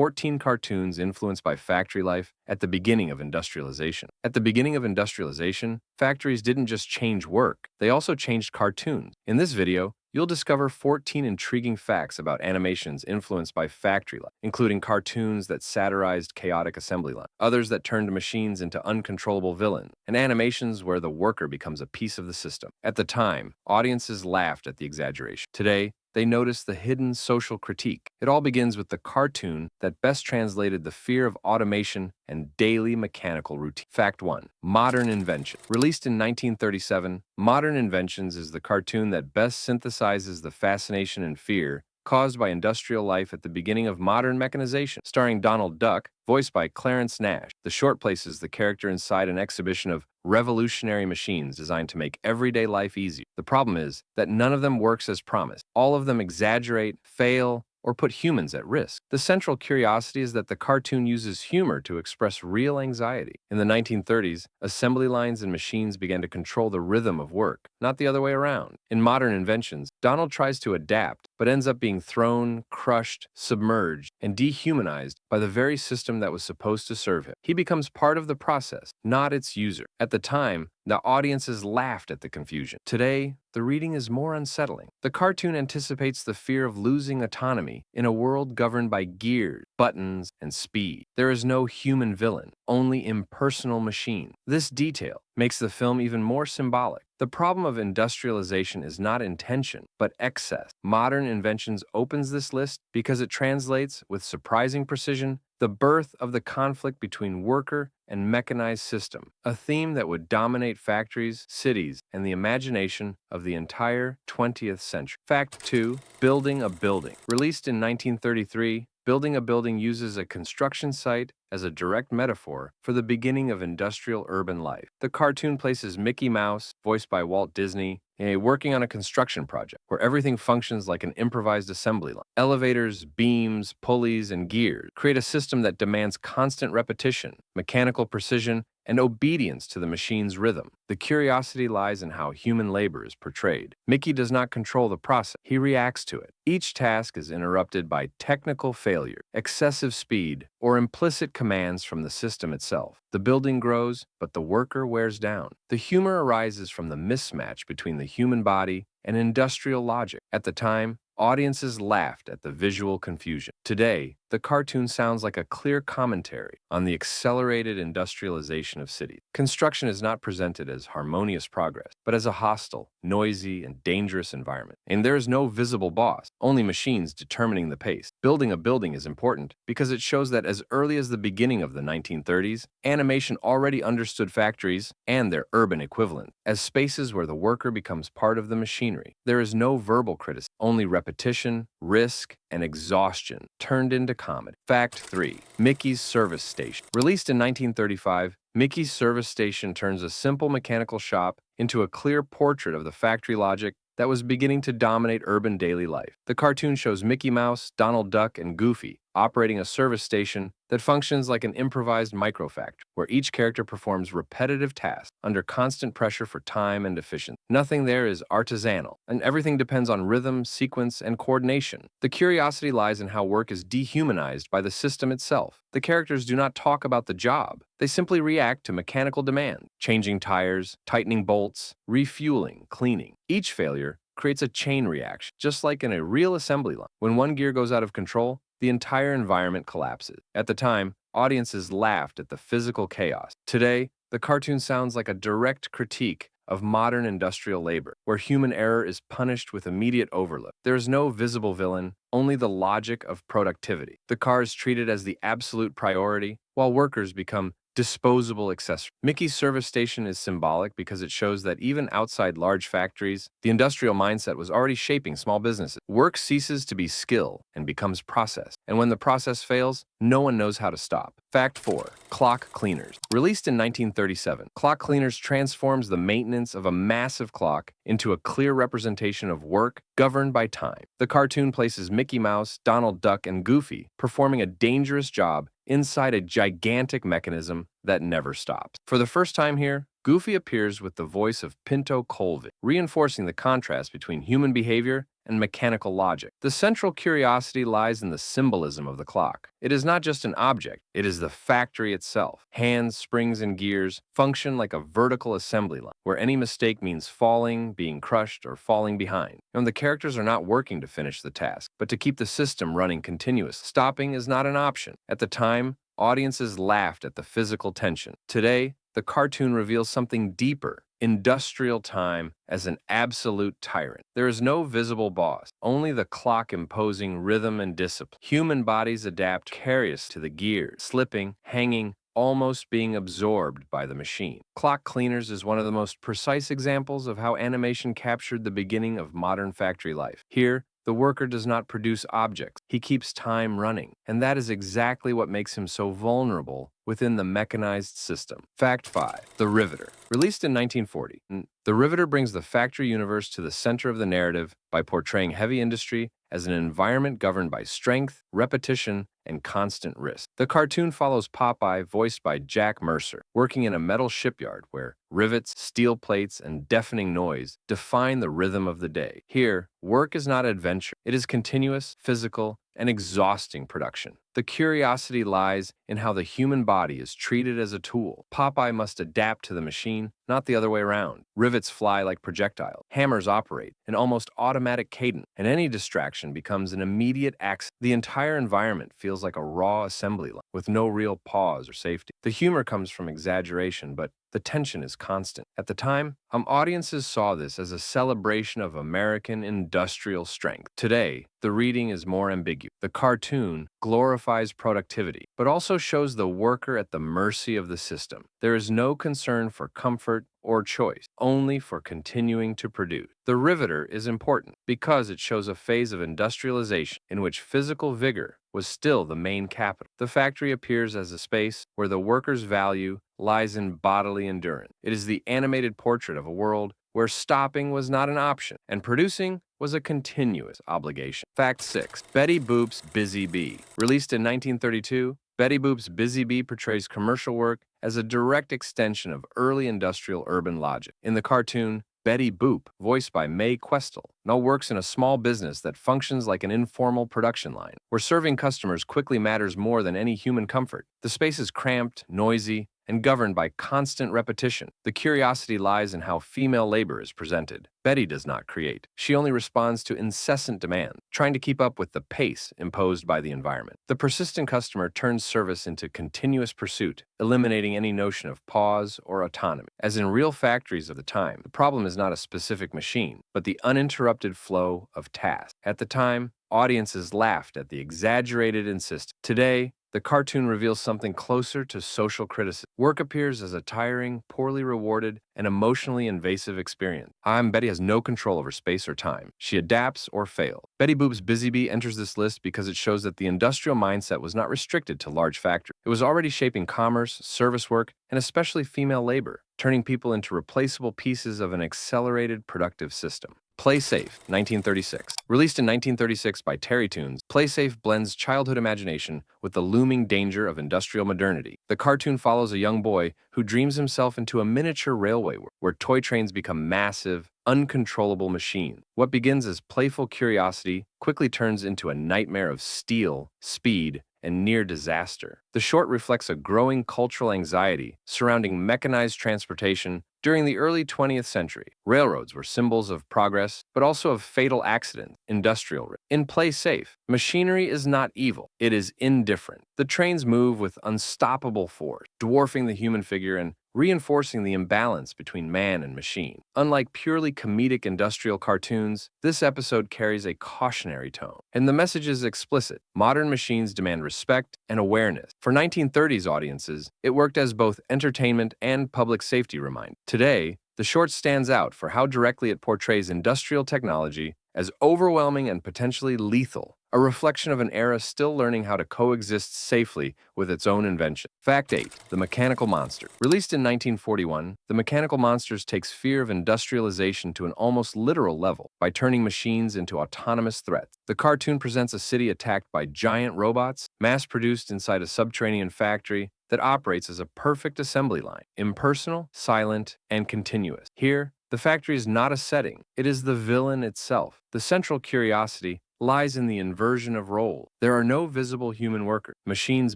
14 cartoons influenced by factory life at the beginning of industrialization. At the beginning of industrialization, factories didn't just change work, they also changed cartoons. In this video, you'll discover 14 intriguing facts about animations influenced by factory life, including cartoons that satirized chaotic assembly lines, others that turned machines into uncontrollable villains, and animations where the worker becomes a piece of the system. At the time, audiences laughed at the exaggeration. Today, they notice the hidden social critique. It all begins with the cartoon that best translated the fear of automation and daily mechanical routine. Fact 1. Modern Invention. Released in 1937, Modern Inventions is the cartoon that best synthesizes the fascination and fear caused by industrial life at the beginning of modern mechanization. Starring Donald Duck, voiced by Clarence Nash, the short places the character inside an exhibition of revolutionary machines designed to make everyday life easier. The problem is that none of them works as promised. All of them exaggerate, fail, or put humans at risk. The central curiosity is that the cartoon uses humor to express real anxiety. In the 1930s, assembly lines and machines began to control the rhythm of work, not the other way around. In Modern Inventions, Donald tries to adapt, but ends up being thrown, crushed, submerged, and dehumanized by the very system that was supposed to serve him. He becomes part of the process, not its user. At the time, the audiences laughed at the confusion. Today, the reading is more unsettling. The cartoon anticipates the fear of losing autonomy in a world governed by gears, buttons, and speed. There is no human villain, only impersonal machine. This detail makes the film even more symbolic. The problem of industrialization is not intention, but excess. Modern Inventions opens this list because it translates, with surprising precision, the birth of the conflict between worker and mechanized system, a theme that would dominate factories, cities, and the imagination of the entire 20th century. Fact 2. Building a Building. Released in 1933, Building a Building uses a construction site as a direct metaphor for the beginning of industrial urban life. The cartoon places Mickey Mouse, voiced by Walt Disney, working on a construction project where everything functions like an improvised assembly line. Elevators, beams, pulleys, and gears create a system that demands constant repetition, mechanical precision, and obedience to the machine's rhythm. The curiosity lies in how human labor is portrayed. Mickey does not control the process, he reacts to it. Each task is interrupted by technical failure, excessive speed, or implicit commands from the system itself. The building grows, but the worker wears down. The humor arises from the mismatch between the human body and industrial logic. At the time, audiences laughed at the visual confusion. Today, the cartoon sounds like a clear commentary on the accelerated industrialization of cities. Construction is not presented as harmonious progress, but as a hostile, noisy, and dangerous environment. And there is no visible boss, only machines determining the pace. Building a Building is important because it shows that as early as the beginning of the 1930s, animation already understood factories and their urban equivalent as spaces where the worker becomes part of the machinery. There is no verbal criticism, only repetition, risk, and exhaustion turned into comedy. Fact 3. Mickey's Service Station. Released in 1935, Mickey's Service Station turns a simple mechanical shop into a clear portrait of the factory logic that was beginning to dominate urban daily life. The cartoon shows Mickey Mouse, Donald Duck, and Goofy operating a service station that functions like an improvised microfactory, where each character performs repetitive tasks under constant pressure for time and efficiency. Nothing there is artisanal, and everything depends on rhythm, sequence, and coordination. The curiosity lies in how work is dehumanized by the system itself. The characters do not talk about the job. They simply react to mechanical demand, changing tires, tightening bolts, refueling, cleaning. Each failure creates a chain reaction, just like in a real assembly line. When one gear goes out of control, the entire environment collapses. At the time, audiences laughed at the physical chaos. Today, the cartoon sounds like a direct critique of modern industrial labor, where human error is punished with immediate overload. There is no visible villain, only the logic of productivity. The car is treated as the absolute priority, while workers become disposable accessories. Mickey's Service Station is symbolic because it shows that even outside large factories, the industrial mindset was already shaping small businesses. Work ceases to be skill and becomes process. And when the process fails, no one knows how to stop. Fact 4. Clock Cleaners. Released in 1937, Clock Cleaners transforms the maintenance of a massive clock into a clear representation of work governed by time. The cartoon places Mickey Mouse, Donald Duck, and Goofy performing a dangerous job inside a gigantic mechanism that never stops. For the first time here, Goofy appears with the voice of Pinto Colvin, reinforcing the contrast between human behavior and mechanical logic. The central curiosity lies in the symbolism of the clock. It is not just an object, it is the factory itself. Hands, springs, and gears function like a vertical assembly line, where any mistake means falling, being crushed, or falling behind. And the characters are not working to finish the task, but to keep the system running continuous. Stopping is not an option. At the time, audiences laughed at the physical tension. Today, the cartoon reveals something deeper: industrial time as an absolute tyrant. There is no visible boss, only the clock imposing rhythm and discipline. Human bodies adapt curious to the gears, slipping, hanging, almost being absorbed by the machine. Clock Cleaners is one of the most precise examples of how animation captured the beginning of modern factory life. Here, the worker does not produce objects, he keeps time running, and that is exactly what makes him so vulnerable within the mechanized system. Fact 5. The Riveter. Released in 1940, The Riveter brings the factory universe to the center of the narrative by portraying heavy industry as an environment governed by strength, repetition, and constant risk. The cartoon follows Popeye, voiced by Jack Mercer, working in a metal shipyard where rivets, steel plates, and deafening noise define the rhythm of the day. Here, work is not adventure. It is continuous, physical, and exhausting production. The curiosity lies in how the human body is treated as a tool. Popeye must adapt to the machine, not the other way around. Rivets fly like projectiles. Hammers operate in almost automatic cadence, and any distraction becomes an immediate accident. The entire environment feels like a raw assembly line with no real pause or safety. The humor comes from exaggeration, but the tension is constant. At the time, audiences saw this as a celebration of American industrial strength. Today, the reading is more ambiguous. The cartoon glorifies productivity, but also shows the worker at the mercy of the system. There is no concern for comfort or choice, only for continuing to produce. The Riveter is important because it shows a phase of industrialization in which physical vigor was still the main capital. The factory appears as a space where the worker's value lies in bodily endurance. It is the animated portrait of a world where stopping was not an option and producing was a continuous obligation. Fact 6. Betty Boop's Busy Bee. Released in 1932, Betty Boop's Busy Bee portrays commercial work as a direct extension of early industrial urban logic. In the cartoon, Betty Boop, voiced by Mae Questel, now works in a small business that functions like an informal production line, where serving customers quickly matters more than any human comfort. The space is cramped, noisy, and governed by constant repetition. The curiosity lies in how female labor is presented. Betty does not create. She only responds to incessant demand, trying to keep up with the pace imposed by the environment. The persistent customer turns service into continuous pursuit, eliminating any notion of pause or autonomy. As in real factories of the time, the problem is not a specific machine, but the uninterrupted flow of tasks. At the time, audiences laughed at the exaggerated insistence. Today, the cartoon reveals something closer to social criticism. Work appears as a tiring, poorly rewarded, and emotionally invasive experience. Betty has no control over space or time. She adapts or fails. Betty Boop's Busy Bee enters this list because it shows that the industrial mindset was not restricted to large factories. It was already shaping commerce, service work, and especially female labor, turning people into replaceable pieces of an accelerated productive system. Play Safe, 1936. Released in 1936 by Terry Toons, Play Safe blends childhood imagination with the looming danger of industrial modernity. The cartoon follows a young boy who dreams himself into a miniature railway where toy trains become massive, uncontrollable machines. What begins as playful curiosity quickly turns into a nightmare of steel, speed, and near disaster. The short reflects a growing cultural anxiety surrounding mechanized transportation during the early 20th century. Railroads were symbols of progress, but also of fatal accidents, industrial risk. In Play Safe, machinery is not evil, it is indifferent. The trains move with unstoppable force, dwarfing the human figure and reinforcing the imbalance between man and machine. Unlike purely comedic industrial cartoons, this episode carries a cautionary tone, and the message is explicit. Modern machines demand respect and awareness. For 1930s audiences, it worked as both entertainment and public safety reminder. Today, the short stands out for how directly it portrays industrial technology as overwhelming and potentially lethal, a reflection of an era still learning how to coexist safely with its own invention. Fact 8. The Mechanical Monster. Released in 1941, The Mechanical Monsters takes fear of industrialization to an almost literal level by turning machines into autonomous threats. The cartoon presents a city attacked by giant robots, mass-produced inside a subterranean factory that operates as a perfect assembly line, impersonal, silent, and continuous. Here, the factory is not a setting, it is the villain itself. The central curiosity lies in the inversion of roles. There are no visible human workers. Machines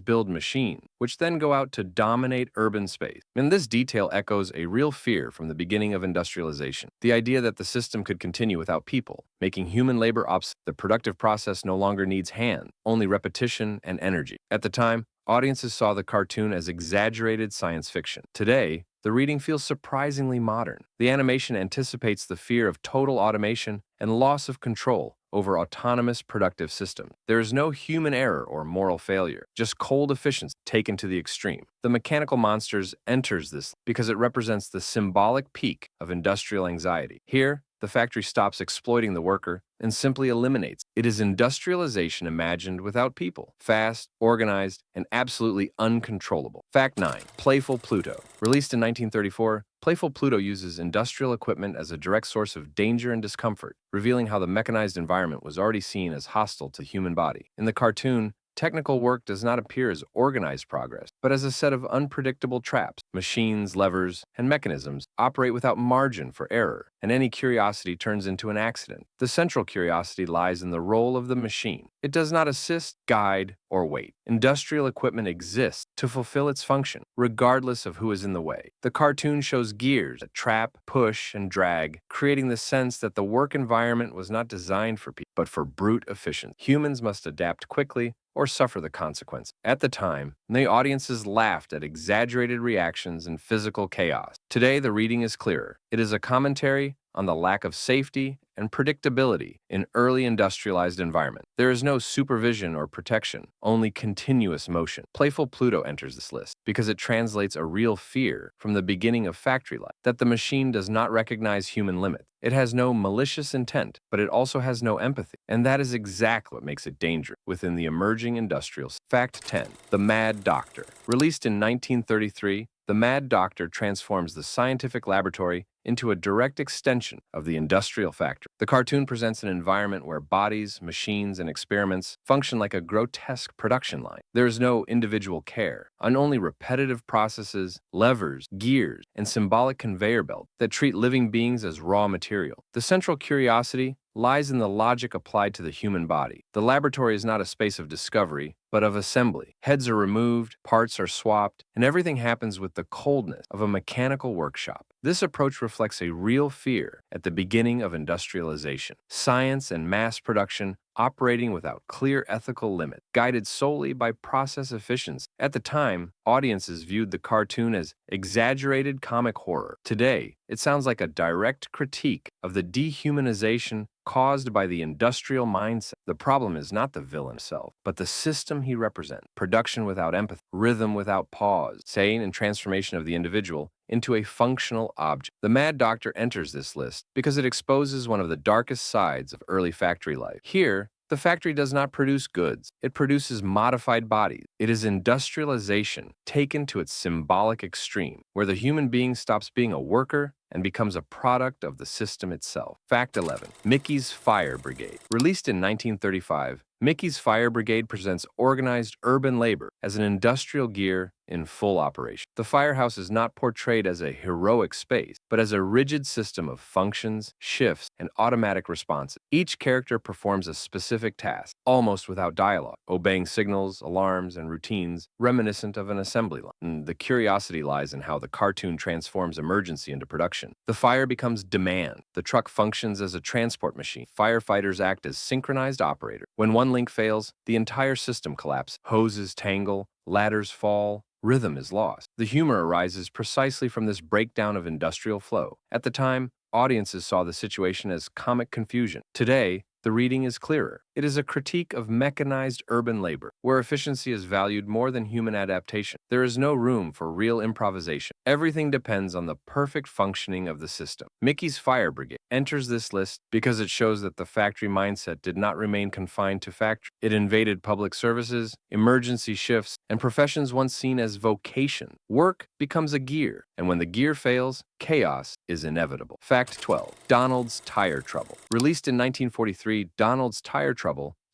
build machines, which then go out to dominate urban space. And this detail echoes a real fear from the beginning of industrialization. The idea that the system could continue without people, making human labor obsolete. The productive process no longer needs hands, only repetition and energy. At the time, audiences saw the cartoon as exaggerated science fiction. Today, the reading feels surprisingly modern. The animation anticipates the fear of total automation and loss of control over autonomous productive systems. There is no human error or moral failure, just cold efficiency taken to the extreme. The mechanical monsters enters this because it represents the symbolic peak of industrial anxiety. Here, the factory stops exploiting the worker and simply eliminates. It is industrialization imagined without people, fast, organized, and absolutely uncontrollable. Fact 9. Playful Pluto. Released in 1934, Playful Pluto uses industrial equipment as a direct source of danger and discomfort, revealing how the mechanized environment was already seen as hostile to human body. In the cartoon, technical work does not appear as organized progress, but as a set of unpredictable traps. Machines, levers, and mechanisms operate without margin for error, and any curiosity turns into an accident. The central curiosity lies in the role of the machine. It does not assist, guide, or wait. Industrial equipment exists to fulfill its function, regardless of who is in the way. The cartoon shows gears that trap, push, and drag, creating the sense that the work environment was not designed for people, but for brute efficiency. Humans must adapt quickly or suffer the consequence. At the time, the audiences laughed at exaggerated reactions and physical chaos. Today, the reading is clearer. It is a commentary on the lack of safety and predictability in early industrialized environments. There is no supervision or protection, only continuous motion. Playful Pluto enters this list because it translates a real fear from the beginning of factory life, that the machine does not recognize human limits. It has no malicious intent, but it also has no empathy. And that is exactly what makes it dangerous within the emerging industrial. Fact 10. The Mad Doctor. Released in 1933, The Mad Doctor transforms the scientific laboratory into a direct extension of the industrial factory. The cartoon presents an environment where bodies, machines, and experiments function like a grotesque production line. There is no individual care, and only repetitive processes, levers, gears, and symbolic conveyor belts that treat living beings as raw material. The central curiosity lies in the logic applied to the human body. The laboratory is not a space of discovery, but of assembly. Heads are removed, parts are swapped, and everything happens with the coldness of a mechanical workshop. This approach reflects a real fear at the beginning of industrialization. Science and mass production operating without clear ethical limits, guided solely by process efficiency. At the time, audiences viewed the cartoon as exaggerated comic horror. Today, it sounds like a direct critique of the dehumanization caused by the industrial mindset. The problem is not the villain himself, but the system he represents. Production without empathy, rhythm without pause, saying and transformation of the individual into a functional object. The Mad Doctor enters this list because it exposes one of the darkest sides of early factory life. Here, the factory does not produce goods. It produces modified bodies. It is industrialization taken to its symbolic extreme, where the human being stops being a worker and becomes a product of the system itself. Fact 11. Mickey's Fire Brigade. Released in 1935, Mickey's Fire Brigade presents organized urban labor as an industrial gear in full operation. The firehouse is not portrayed as a heroic space, but as a rigid system of functions, shifts, and automatic responses. Each character performs a specific task, almost without dialogue, obeying signals, alarms, and routines reminiscent of an assembly line. And the curiosity lies in how the cartoon transforms emergency into production. The fire becomes demand. The truck functions as a transport machine. Firefighters act as synchronized operators. When one link fails, the entire system collapses. Hoses tangle, ladders fall, rhythm is lost. The humor arises precisely from this breakdown of industrial flow. At the time, audiences saw the situation as comic confusion. Today, the reading is clearer. It is a critique of mechanized urban labor, where efficiency is valued more than human adaptation. There is no room for real improvisation. Everything depends on the perfect functioning of the system. Mickey's Fire Brigade enters this list because it shows that the factory mindset did not remain confined to factory. It invaded public services, emergency shifts, and professions once seen as vocation. Work becomes a gear, and when the gear fails, chaos is inevitable. Fact 12. Donald's Tire Trouble. Released in 1943, Donald's Tire Trouble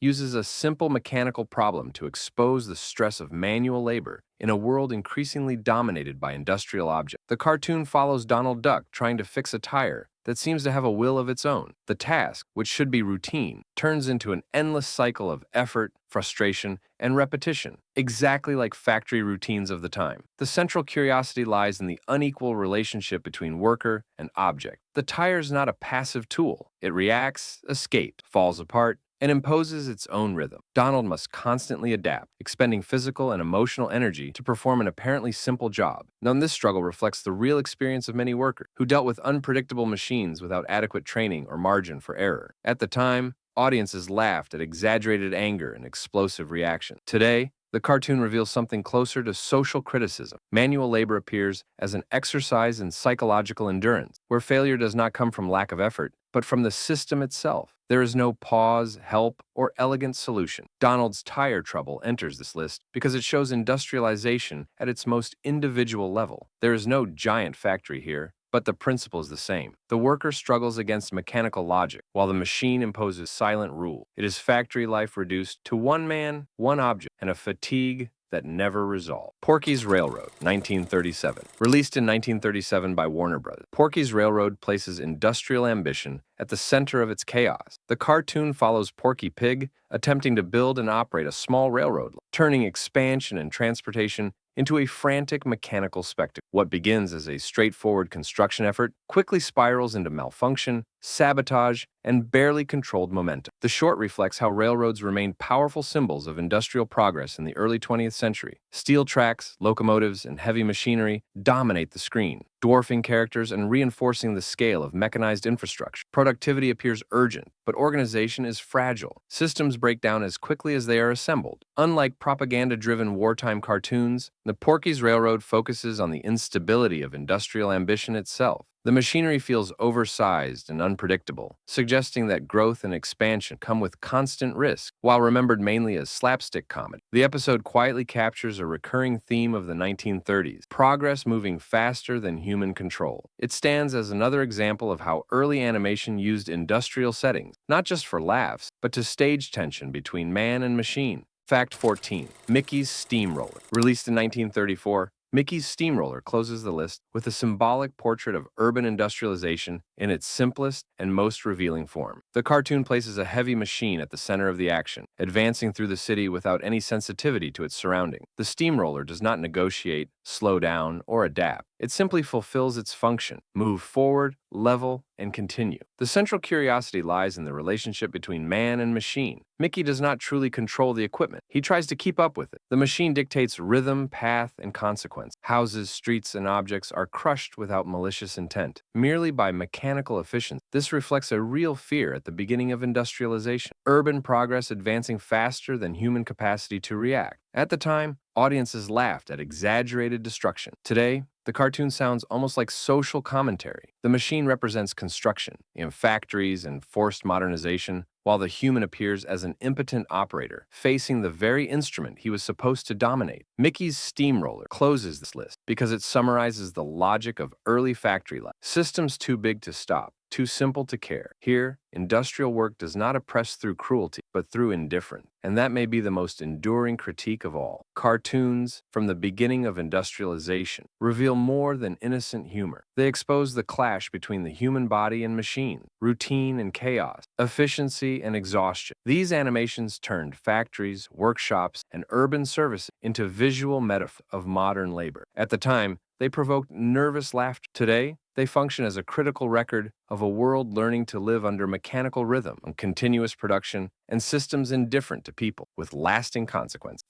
uses a simple mechanical problem to expose the stress of manual labor in a world increasingly dominated by industrial objects. The cartoon follows Donald Duck trying to fix a tire that seems to have a will of its own. The task, which should be routine, turns into an endless cycle of effort, frustration, and repetition, exactly like factory routines of the time. The central curiosity lies in the unequal relationship between worker and object. The tire is not a passive tool. It reacts, escapes, falls apart, and imposes its own rhythm. Donald must constantly adapt, expending physical and emotional energy to perform an apparently simple job. Now, this struggle reflects the real experience of many workers who dealt with unpredictable machines without adequate training or margin for error. At the time, audiences laughed at exaggerated anger and explosive reaction. Today, the cartoon reveals something closer to social criticism. Manual labor appears as an exercise in psychological endurance, where failure does not come from lack of effort, but from the system itself. There is no pause, help, or elegant solution. Donald's tire trouble enters this list because it shows industrialization at its most individual level. There is no giant factory here, but the principle is the same. The worker struggles against mechanical logic, while the machine imposes silent rule. It is factory life reduced to one man, one object, and a fatigue that never resolved. Porky's Railroad, 1937. Released in 1937 by Warner Bros., Porky's Railroad places industrial ambition at the center of its chaos. The cartoon follows Porky Pig attempting to build and operate a small railroad, turning expansion and transportation into a frantic mechanical spectacle. What begins as a straightforward construction effort quickly spirals into malfunction, sabotage, and barely controlled momentum. The short reflects how railroads remained powerful symbols of industrial progress in the early 20th century. Steel tracks, locomotives, and heavy machinery dominate the screen, dwarfing characters and reinforcing the scale of mechanized infrastructure. Productivity appears urgent, but organization is fragile. Systems break down as quickly as they are assembled. Unlike propaganda-driven wartime cartoons, the Porky's Railroad focuses on the instability of industrial ambition itself. The machinery feels oversized and unpredictable, suggesting that growth and expansion come with constant risk. While remembered mainly as slapstick comedy, the episode quietly captures a recurring theme of the 1930s, progress moving faster than human control. It stands as another example of how early animation used industrial settings, not just for laughs, but to stage tension between man and machine. Fact 14. Mickey's Steamroller. Released in 1934, Mickey's Steamroller closes the list with a symbolic portrait of urban industrialization in its simplest and most revealing form. The cartoon places a heavy machine at the center of the action, advancing through the city without any sensitivity to its surrounding. The steamroller does not negotiate, slow down, or adapt. It simply fulfills its function: move forward, level, and continue. The central curiosity lies in the relationship between man and machine. Mickey does not truly control the equipment. He tries to keep up with it. The machine dictates rhythm, path, and consequence. Houses, streets, and objects are crushed without malicious intent, merely by mechanical efficiency. This reflects a real fear at the beginning of industrialization. Urban progress advancing faster than human capacity to react. At the time, audiences laughed at exaggerated destruction. Today, the cartoon sounds almost like social commentary. The machine represents construction in factories and forced modernization, while the human appears as an impotent operator, facing the very instrument he was supposed to dominate. Mickey's Steamroller closes this list because it summarizes the logic of early factory life. Systems too big to stop, too simple to care. Here, industrial work does not oppress through cruelty, but through indifference. And that may be the most enduring critique of all. Cartoons, from the beginning of industrialization, reveal more than innocent humor. They expose the clash between the human body and machine, routine and chaos, efficiency and exhaustion. These animations turned factories, workshops, and urban services into visual metaphors of modern labor. At the time, they provoked nervous laughter. Today, they function as a critical record of a world learning to live under mechanical rhythm, continuous production, and systems indifferent to people with lasting consequences.